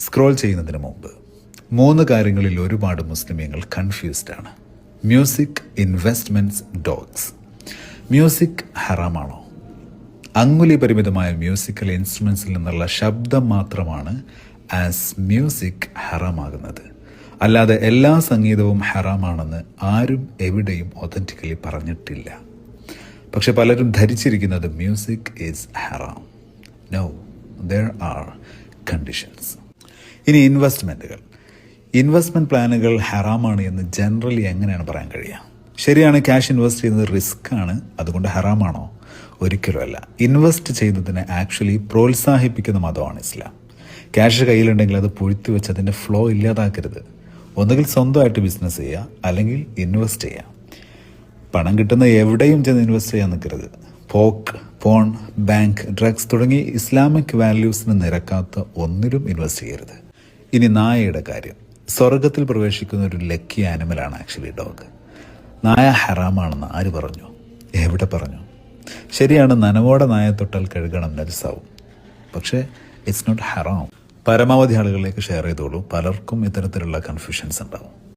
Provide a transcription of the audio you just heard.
Scroll ചെയ്യുന്നതിന് മുമ്പ് 3 കാര്യങ്ങളിൽ ഒരുപാട് മുസ്ലിമീങ്ങൾ കൺഫ്യൂസ്ഡ് ആണ്. Music, investments, dogs. മ്യൂസിക് ഹറാമാണോ? അങ്കുലി പരിമിതമായ മ്യൂസിക്കൽ ഇൻസ്ട്രുമെൻസിൽ നിന്നുള്ള ശബ്ദം മാത്രമാണ് ആസ് മ്യൂസിക് ഹറാമാകുന്നത്. അല്ലാതെ എല്ലാ സംഗീതവും ഹറാമാണെന്ന് ആരും എവിടെയും ഒതന്റിക്കലി പറഞ്ഞിട്ടില്ല. പക്ഷെ പലരും ധരിച്ചിരിക്കുന്നത് മ്യൂസിക് ഈസ് ഹറാം. No, there are conditions. ഇനി ഇൻവെസ്റ്റ്മെൻറ്റ് പ്ലാനുകൾ ഹറാമാണ് എന്ന് ജനറലി എങ്ങനെയാണ് പറയാൻ കഴിയുക? ശരിയാണ്, ക്യാഷ് ഇൻവെസ്റ്റ് ചെയ്യുന്നത് റിസ്ക് ആണ്, അതുകൊണ്ട് ഹറാമാണോ? ഒരിക്കലുമല്ല. ഇൻവെസ്റ്റ് ചെയ്യുന്നതിനെ ആക്ച്വലി പ്രോത്സാഹിപ്പിക്കുന്ന മതമാണ് ഇസ്ലാം. ക്യാഷ് കയ്യിലുണ്ടെങ്കിൽ അത് പൂഴ്ത്തി വെച്ച് അതിൻ്റെ ഫ്ലോ ഇല്ലാതാക്കരുത്. ഒന്നുകിൽ സ്വന്തമായിട്ട് ബിസിനസ് ചെയ്യുക, അല്ലെങ്കിൽ ഇൻവെസ്റ്റ് ചെയ്യുക. പണം കിട്ടുന്ന എവിടെയും ചെന്ന് ഇൻവെസ്റ്റ് ചെയ്യാൻ നിൽക്കരുത്. പോൺ, ബാങ്ക്, ഡ്രഗ്സ് തുടങ്ങി ഇസ്ലാമിക് വാല്യൂസിന് നിരക്കാത്ത ഒന്നിലും ഇൻവെസ്റ്റ് ചെയ്യരുത്. ഇനി നായയുടെ കാര്യം. സ്വർഗത്തിൽ പ്രവേശിക്കുന്ന ഒരു ലക്കി ആനിമലാണ് ആക്ച്വലി ഡോഗ്. നായ ഹറാമാണെന്ന് ആര് പറഞ്ഞു? എവിടെ പറഞ്ഞു? ശരിയാണ്, നനവോടെ നായ തൊട്ടാൽ കഴുകണം, നജസാവും. പക്ഷേ ഇറ്റ്സ് നോട്ട് ഹറാം. പരമാവധി ആളുകളിലേക്ക് ഷെയർ ചെയ്തോളൂ. പലർക്കും ഇത്തരത്തിലുള്ള കൺഫ്യൂഷൻസ് ഉണ്ടാവും.